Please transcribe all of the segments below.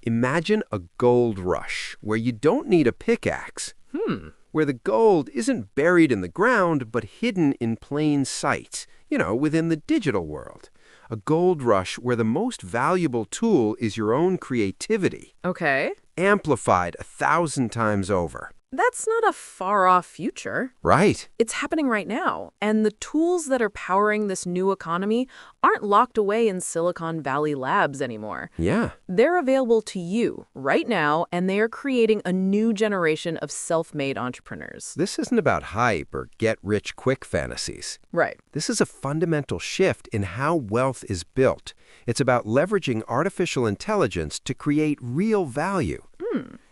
Imagine a gold rush where you don't need a pickaxe, where the gold isn't buried in the ground but hidden in plain sight, within the digital world. A gold rush where the most valuable tool is your own creativity, Okay. amplified 1,000 times over. That's not a far-off future. Right. It's happening right now, and the tools that are powering this new economy aren't locked away in Silicon Valley labs anymore. Yeah. They're available to you right now, and they are creating a new generation of self-made entrepreneurs. This isn't about hype or get-rich-quick fantasies. Right. This is a fundamental shift in how wealth is built. It's about leveraging artificial intelligence to create real value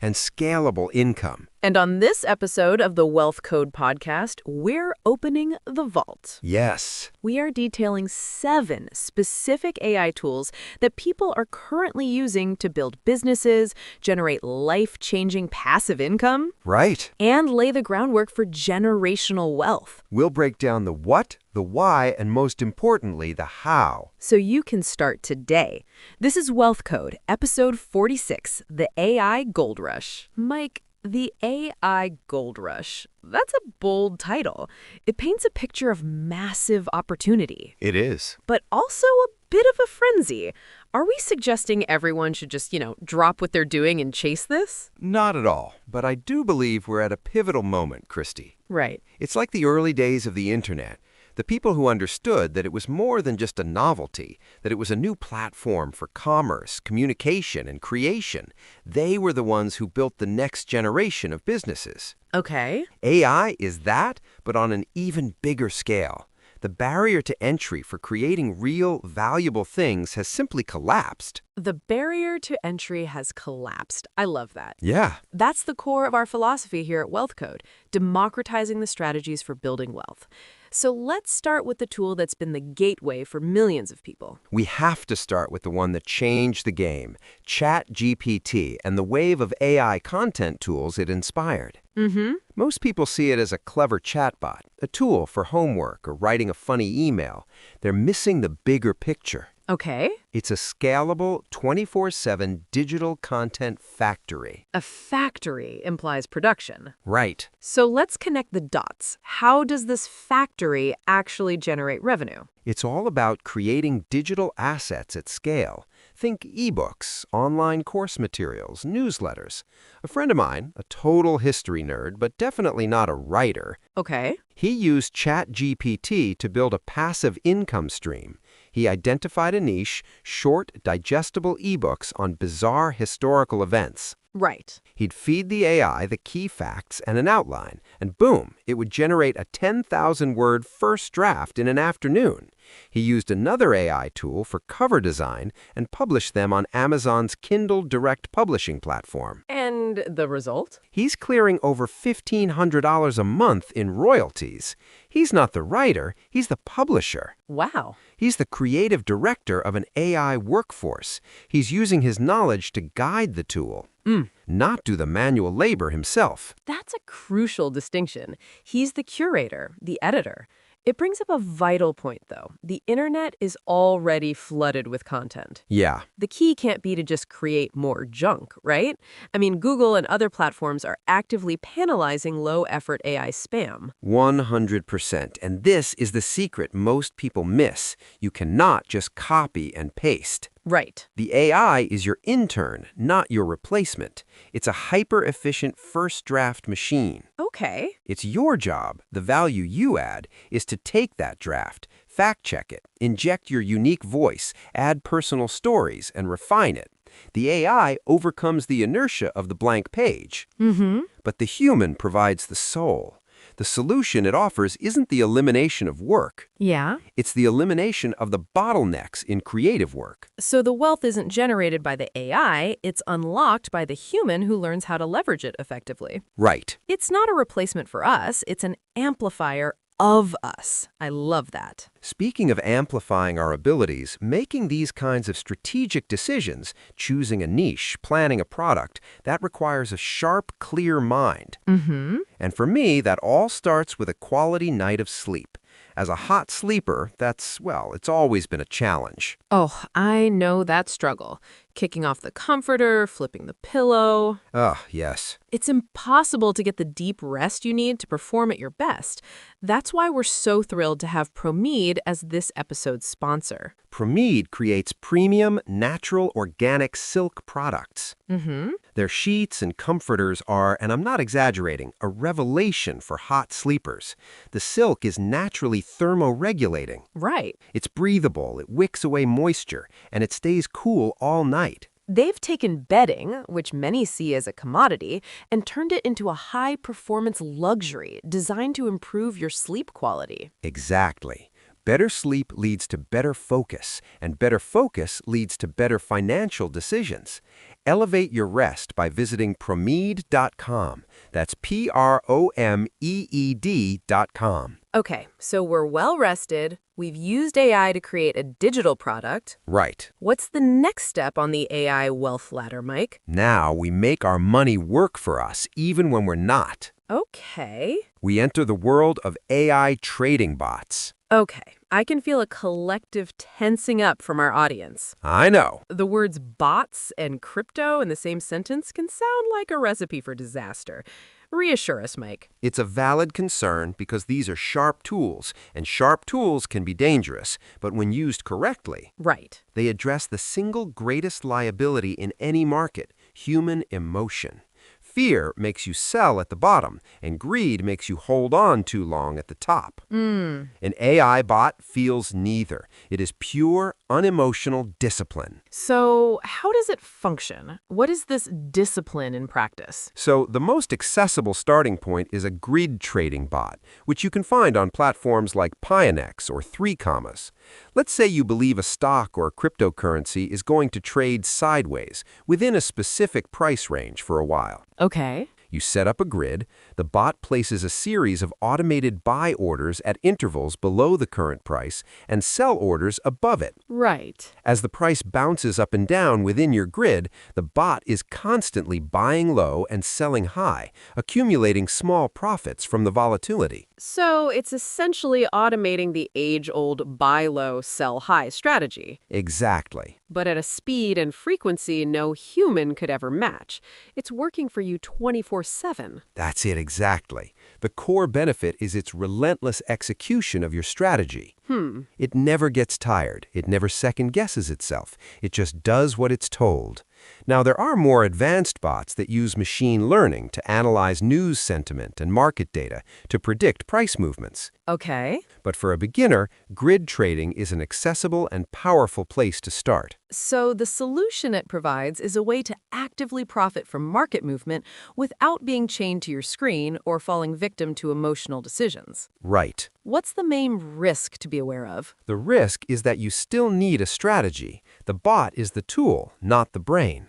and scalable income. And on this episode of the Wealth Code podcast, we're opening the vault. Yes. We are detailing 7 specific AI tools that people are currently using to build businesses, generate life-changing passive income, Right. and lay the groundwork for generational wealth. We'll break down the what, the why, and most importantly, the how. So you can start today. This is Wealth Code, episode 46, the AI Gold Rush. Mike, the AI Gold Rush. That's a bold title. It paints a picture of massive opportunity, It is. but also a bit of a frenzy. Are we suggesting everyone should just, drop what they're doing and chase this? Not at all. But I do believe we're at a pivotal moment, Christy. Right. It's like the early days of the internet. The people who understood that it was more than just a novelty, that it was a new platform for commerce, communication, and creation, they were the ones who built the next generation of businesses. Okay. AI is that, but on an even bigger scale. The barrier to entry for creating real, valuable things has simply collapsed. The barrier to entry has collapsed. I love that. Yeah. That's the core of our philosophy here at Wealth Code, democratizing the strategies for building wealth. So let's start with the tool that's been the gateway for millions of people. We have to start with the one that changed the game, ChatGPT, and the wave of AI content tools it inspired. Most people see it as a clever chatbot, a tool for homework or writing a funny email. They're missing the bigger picture. Okay. It's a scalable, 24/7 digital content factory. A factory implies production. Right. So let's connect the dots. How does this factory actually generate revenue? It's all about creating digital assets at scale. Think ebooks, online course materials, newsletters. A friend of mine, a total history nerd, but definitely not a writer, Okay. he used ChatGPT to build a passive income stream. He identified a niche, short, digestible ebooks on bizarre historical events. Right. He'd feed the AI the key facts and an outline, and boom, it would generate a 10,000-word first draft in an afternoon. He used another AI tool for cover design and published them on Amazon's Kindle Direct Publishing platform. And the result? He's clearing over $1,500 a month in royalties. He's not the writer, he's the publisher. Wow. He's the creative director of an AI workforce. He's using his knowledge to guide the tool, not do the manual labor himself. That's a crucial distinction. He's the curator, the editor. It brings up a vital point, though. The internet is already flooded with content. Yeah. The key can't be to just create more junk, right? I mean, Google and other platforms are actively penalizing low-effort AI spam. 100%. And this is the secret most people miss. You cannot just copy and paste. Right. The AI is your intern, not your replacement. It's a hyper-efficient first draft machine. Okay. It's your job, the value you add, is to take that draft, fact-check it, inject your unique voice, add personal stories, and refine it. The AI overcomes the inertia of the blank page. But the human provides the soul. The solution it offers isn't the elimination of work. Yeah. It's the elimination of the bottlenecks in creative work. So the wealth isn't generated by the AI, it's unlocked by the human who learns how to leverage it effectively. Right. It's not a replacement for us, it's an amplifier of us. I love that. Speaking of amplifying our abilities, making these kinds of strategic decisions, choosing a niche, planning a product, that requires a sharp, clear mind. And for me, that all starts with a quality night of sleep. As a hot sleeper, it's always been a challenge. Oh, I know that struggle. Kicking off the comforter, flipping the pillow. Ah, yes. It's impossible to get the deep rest you need to perform at your best. That's why we're so thrilled to have Promede as this episode's sponsor. Promede creates premium, natural, organic silk products. Mm-hmm. Their sheets and comforters are, and I'm not exaggerating, a revelation for hot sleepers. The silk is naturally thermoregulating. Right. It's breathable, it wicks away moisture, and it stays cool all night. They've taken bedding, which many see as a commodity, and turned it into a high-performance luxury designed to improve your sleep quality. Exactly. Better sleep leads to better focus, and better focus leads to better financial decisions. Elevate your rest by visiting Promede.com. That's Promede.com. Okay, so we're well-rested, we've used AI to create a digital product. Right. What's the next step on the AI wealth ladder, Mike? Now we make our money work for us, even when we're not. Okay. We enter the world of AI trading bots. Okay, I can feel a collective tensing up from our audience. I know. The words bots and crypto in the same sentence can sound like a recipe for disaster. Reassure us, Mike. It's a valid concern because these are sharp tools, and sharp tools can be dangerous, but when used correctly, Right. they address the single greatest liability in any market, human emotion. Fear makes you sell at the bottom, and greed makes you hold on too long at the top. An AI bot feels neither. It is pure, unemotional discipline. So how does it function? What is this discipline in practice? So the most accessible starting point is a grid trading bot, which you can find on platforms like Pionex or 3Commas. Let's say you believe a stock or cryptocurrency is going to trade sideways within a specific price range for a while. Okay. You set up a grid, the bot places a series of automated buy orders at intervals below the current price and sell orders above it. Right. As the price bounces up and down within your grid, the bot is constantly buying low and selling high, accumulating small profits from the volatility. So it's essentially automating the age-old buy low, sell high strategy, Exactly. but at a speed and frequency no human could ever match. It's working for you 24/7. That's it exactly. The core benefit is its relentless execution of your strategy. It never gets tired. It never second-guesses itself. It just does what it's told. Now, there are more advanced bots that use machine learning to analyze news sentiment and market data to predict price movements. Okay. But for a beginner, grid trading is an accessible and powerful place to start. So the solution it provides is a way to actively profit from market movement without being chained to your screen or falling victim to emotional decisions. Right. What's the main risk to be aware of? The risk is that you still need a strategy. The bot is the tool, not the brain.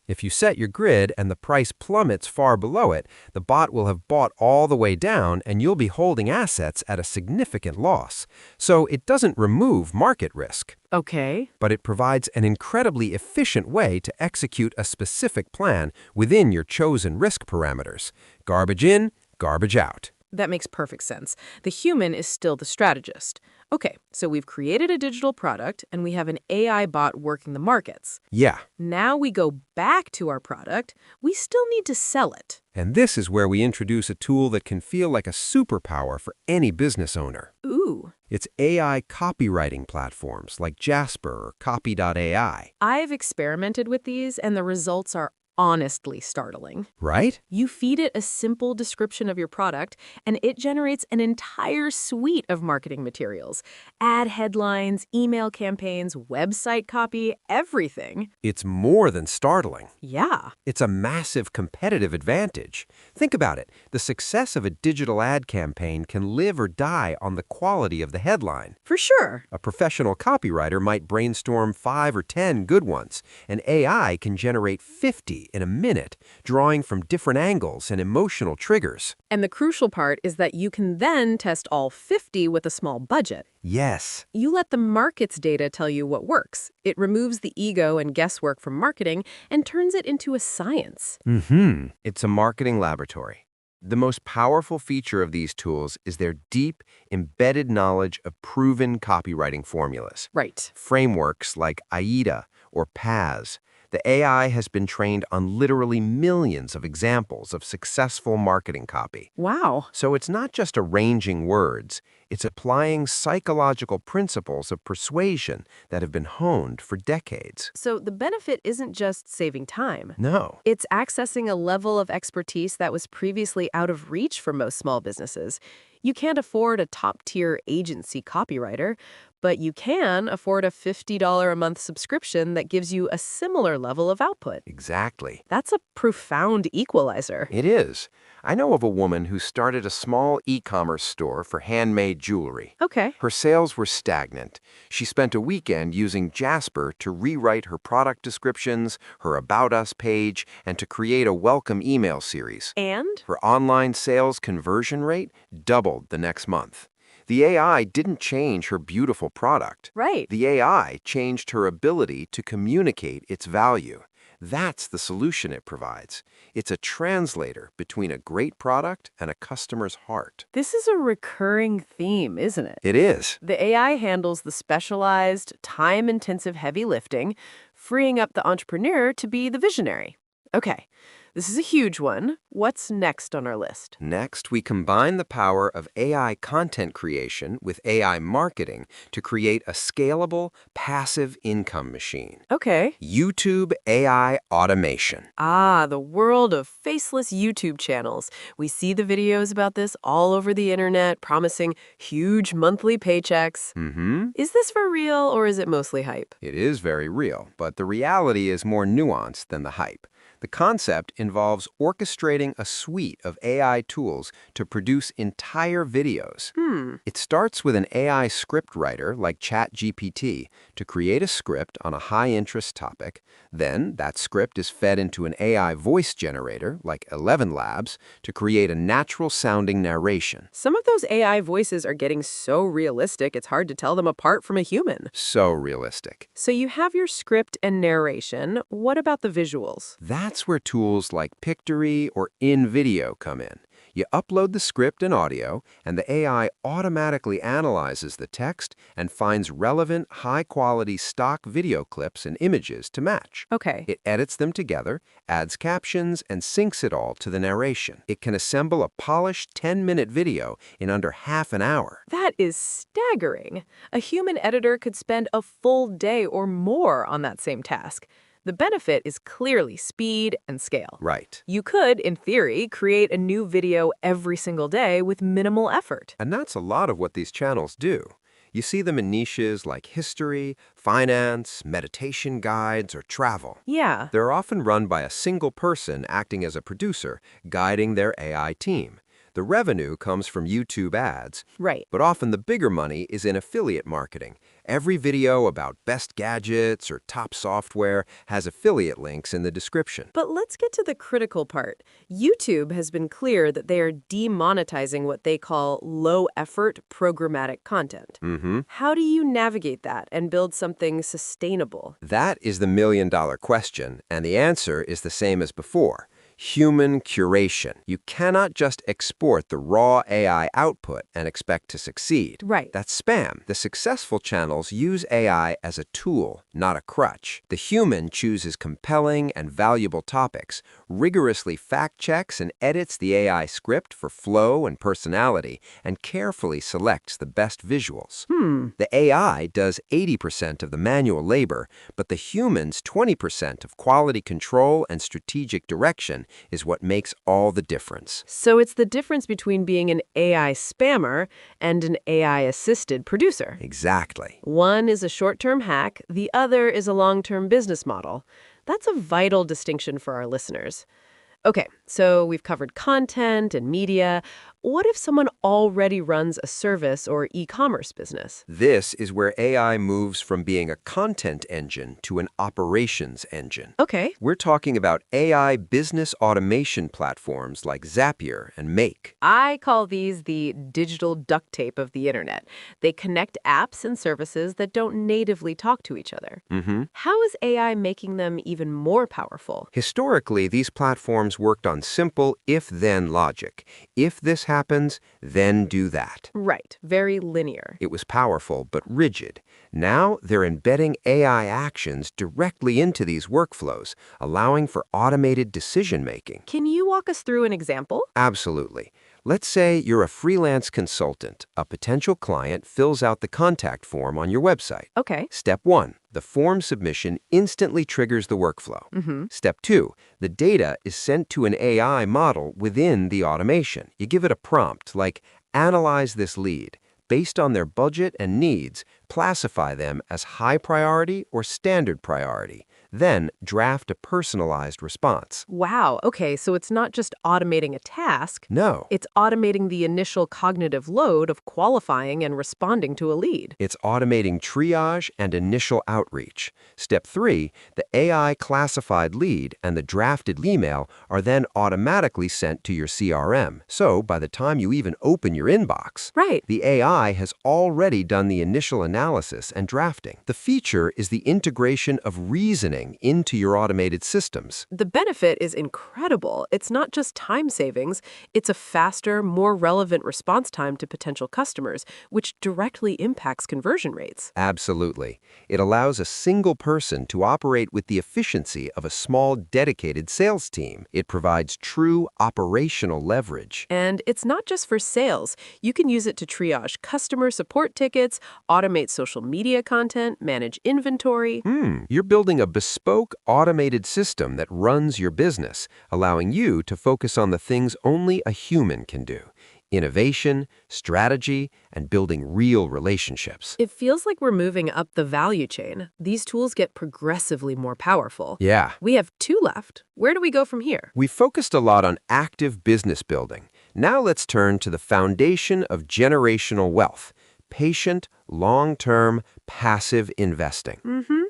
If you set your grid and the price plummets far below it, the bot will have bought all the way down and you'll be holding assets at a significant loss. So it doesn't remove market risk, Okay. but it provides an incredibly efficient way to execute a specific plan within your chosen risk parameters. Garbage in, garbage out. That makes perfect sense. The human is still the strategist. Okay, so we've created a digital product and we have an AI bot working the markets. Yeah. Now we go back to our product. We still need to sell it. And this is where we introduce a tool that can feel like a superpower for any business owner. Ooh. It's AI copywriting platforms like Jasper or Copy.ai. I've experimented with these and the results are honestly startling. Right? You feed it a simple description of your product, and it generates an entire suite of marketing materials. Ad headlines, email campaigns, website copy, everything. It's more than startling. Yeah. It's a massive competitive advantage. Think about it. The success of a digital ad campaign can live or die on the quality of the headline. For sure. A professional copywriter might brainstorm 5 or 10 good ones, and AI can generate 50 in a minute, drawing from different angles and emotional triggers. And the crucial part is that you can then test all 50 with a small budget. Yes. You let the market's data tell you what works. It removes the ego and guesswork from marketing and turns it into a science. It's a marketing laboratory. The most powerful feature of these tools is their deep, embedded knowledge of proven copywriting formulas. Right. Frameworks like AIDA or PAS. The AI has been trained on literally millions of examples of successful marketing copy. Wow. So it's not just arranging words, it's applying psychological principles of persuasion that have been honed for decades. So the benefit isn't just saving time. No. It's accessing a level of expertise that was previously out of reach for most small businesses. You can't afford a top-tier agency copywriter, but you can afford a $50 a month subscription that gives you a similar level of output. Exactly. That's a profound equalizer. It is. I know of a woman who started a small e-commerce store for handmade jewelry. Okay. Her sales were stagnant. She spent a weekend using Jasper to rewrite her product descriptions, her About Us page, and to create a welcome email series. And? Her online sales conversion rate doubled the next month. The AI didn't change her beautiful product. Right. The AI changed her ability to communicate its value. That's the solution it provides. It's a translator between a great product and a customer's heart. This is a recurring theme, isn't it? It is. The AI handles the specialized, time-intensive heavy lifting, freeing up the entrepreneur to be the visionary. Okay, this is a huge one. What's next on our list? Next, we combine the power of AI content creation with AI marketing to create a scalable, passive income machine. Okay. YouTube AI automation. Ah, the world of faceless YouTube channels. We see the videos about this all over the internet, promising huge monthly paychecks. Is this for real, or is it mostly hype? It is very real, but the reality is more nuanced than the hype. The concept involves orchestrating a suite of AI tools to produce entire videos. It starts with an AI script writer like ChatGPT to create a script on a high-interest topic. Then, that script is fed into an AI voice generator like ElevenLabs to create a natural-sounding narration. Some of those AI voices are getting so realistic, it's hard to tell them apart from a human. So realistic. So you have your script and narration. What about the visuals? That's where tools like Pictory or InVideo come in. You upload the script and audio, and the AI automatically analyzes the text and finds relevant, high-quality stock video clips and images to match. Okay. It edits them together, adds captions, and syncs it all to the narration. It can assemble a polished 10-minute video in under half an hour. That is staggering. A human editor could spend a full day or more on that same task. The benefit is clearly speed and scale. Right. You could, in theory, create a new video every single day with minimal effort. And that's a lot of what these channels do. You see them in niches like history, finance, meditation guides, or travel. Yeah. They're often run by a single person acting as a producer, guiding their AI team. The revenue comes from YouTube ads, Right. but often the bigger money is in affiliate marketing. Every video about best gadgets or top software has affiliate links in the description. But let's get to the critical part. YouTube has been clear that they are demonetizing what they call low-effort programmatic content. How do you navigate that and build something sustainable? That is the million-dollar question, and the answer is the same as before. Human curation. You cannot just export the raw AI output and expect to succeed. Right. That's spam. The successful channels use AI as a tool, not a crutch. The human chooses compelling and valuable topics, rigorously fact-checks and edits the AI script for flow and personality, and carefully selects the best visuals. The AI does 80% of the manual labor, but the human's 20% of quality control and strategic direction is what makes all the difference. So it's the difference between being an AI spammer and an AI-assisted producer. Exactly. One is a short-term hack, the other is a long-term business model. That's a vital distinction for our listeners. Okay, so we've covered content and media. What if someone already runs a service or e-commerce business? This is where AI moves from being a content engine to an operations engine. Okay. We're talking about AI business automation platforms like Zapier and Make. I call these the digital duct tape of the internet. They connect apps and services that don't natively talk to each other. How is AI making them even more powerful? Historically, these platforms platforms worked on simple if-then logic. If this happens, then do that. Right, very linear. It was powerful but rigid. Now they're embedding AI actions directly into these workflows, allowing for automated decision-making. Can you walk us through an example? Absolutely. Let's say you're a freelance consultant. A potential client fills out the contact form on your website. Okay. Step 1. The form submission instantly triggers the workflow. Step 2. The data is sent to an AI model within the automation. You give it a prompt like, analyze this lead. Based on their budget and needs, classify them as high priority or standard priority. Then draft a personalized response. Wow, okay, so it's not just automating a task. No. It's automating the initial cognitive load of qualifying and responding to a lead. It's automating triage and initial outreach. Step 3, the AI classified lead and the drafted email are then automatically sent to your CRM. So by the time you even open your inbox, Right. the AI has already done the initial analysis and drafting. The feature is the integration of reasoning into your automated systems. The benefit is incredible. It's not just time savings, it's a faster, more relevant response time to potential customers, which directly impacts conversion rates. Absolutely. It allows a single person to operate with the efficiency of a small, dedicated sales team. It provides true operational leverage. And it's not just for sales. You can use it to triage customer support tickets, automate social media content, manage inventory. You're building a bespoke, automated system that runs your business, allowing you to focus on the things only a human can do: innovation, strategy, and building real relationships. It feels like we're moving up the value chain. These tools get progressively more powerful. Yeah. We have 2 left. Where do we go from here? We focused a lot on active business building. Now let's turn to the foundation of generational wealth: patient, long-term, passive investing.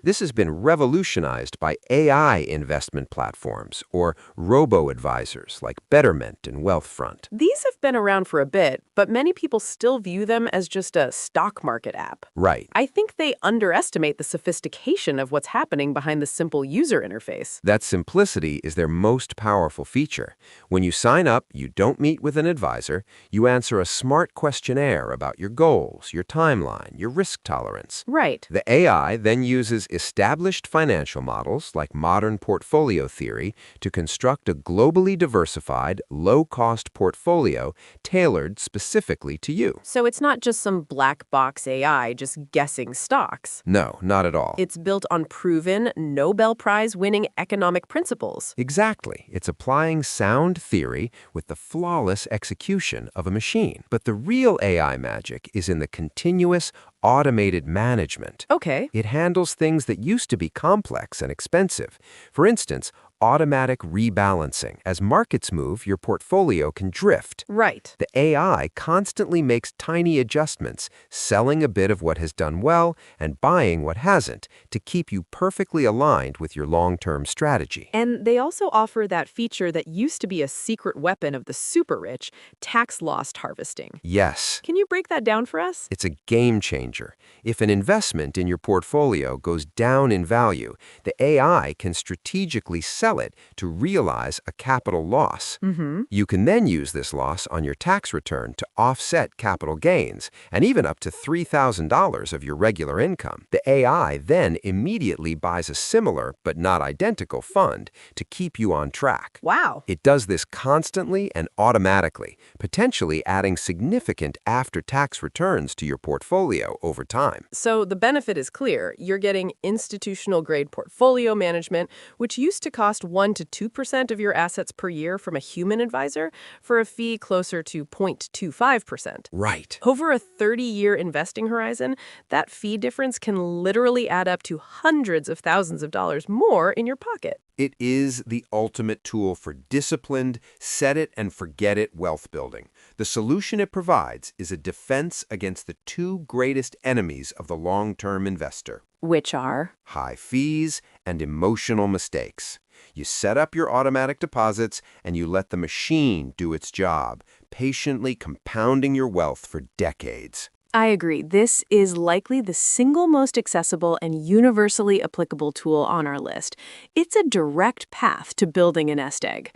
This has been revolutionized by AI investment platforms or robo-advisors like Betterment and Wealthfront. These have been around for a bit, but many people still view them as just a stock market app. Right. I think they underestimate the sophistication of what's happening behind the simple user interface. That simplicity is their most powerful feature. When you sign up, you don't meet with an advisor. You answer a smart questionnaire about your goals, your timeline, your risk tolerance. Right. The AI then uses established financial models like modern portfolio theory to construct a globally diversified, low-cost portfolio tailored specifically to you. So it's not just some black box AI just guessing stocks. No, not at all. It's built on proven, Nobel Prize-winning economic principles. Exactly. It's applying sound theory with the flawless execution of a machine. But the real AI magic is in the continuous, automated management. Okay. It handles things that used to be complex and expensive. For instance, automatic rebalancing. As markets move, your portfolio can drift. Right. The AI constantly makes tiny adjustments, selling a bit of what has done well and buying what hasn't, to keep you perfectly aligned with your long-term strategy. And they also offer that feature that used to be a secret weapon of the super rich, tax loss harvesting. Yes. Can you break that down for us? It's a game changer. If an investment in your portfolio goes down in value, the AI can strategically sell it to realize a capital loss. You can then use this loss on your tax return to offset capital gains, and even up to $3,000 of your regular income. The AI then immediately buys a similar but not identical fund to keep you on track. Wow. It does this constantly and automatically, potentially adding significant after-tax returns to your portfolio over time. So the benefit is clear. You're getting institutional-grade portfolio management, which used to cost 1 to 2% of your assets per year from a human advisor, for a fee closer to 0.25%. Right. Over a 30-year investing horizon, that fee difference can literally add up to hundreds of thousands of dollars more in your pocket. It is the ultimate tool for disciplined, set-it-and-forget-it wealth building. The solution it provides is a defense against the 2 greatest enemies of the long-term investor: Which are? high fees and emotional mistakes. You set up your automatic deposits and you let the machine do its job, patiently compounding your wealth for decades. I agree. This is likely the single most accessible and universally applicable tool on our list. It's a direct path to building a nest egg.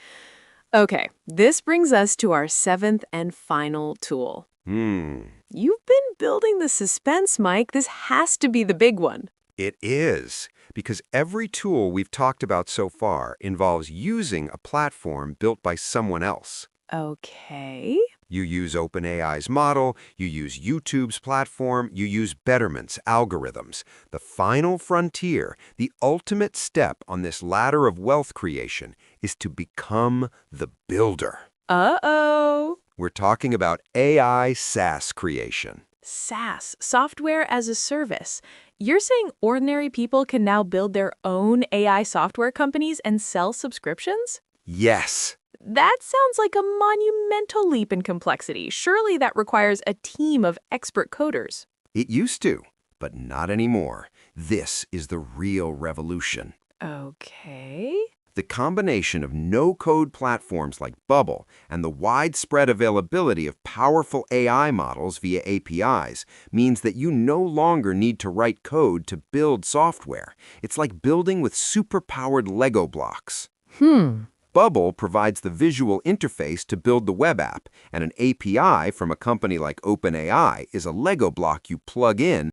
Okay, this brings us to our seventh and final tool. You've been building the suspense, Mike. This has to be the big one. It is, because every tool we've talked about so far involves using a platform built by someone else. Okay. You use OpenAI's model, you use YouTube's platform, you use Betterment's algorithms. The final frontier, the ultimate step on this ladder of wealth creation, is to become the builder. Uh-oh. We're talking about AI SaaS creation. SaaS, software as a service. You're saying ordinary people can now build their own AI software companies and sell subscriptions? Yes. That sounds like a monumental leap in complexity. Surely that requires a team of expert coders. It used to, but not anymore. This is the real revolution. Okay. The combination of no-code platforms like Bubble and the widespread availability of powerful AI models via APIs means that you no longer need to write code to build software. It's like building with super-powered Lego blocks. Bubble provides the visual interface to build the web app, and an API from a company like OpenAI is a Lego block you plug in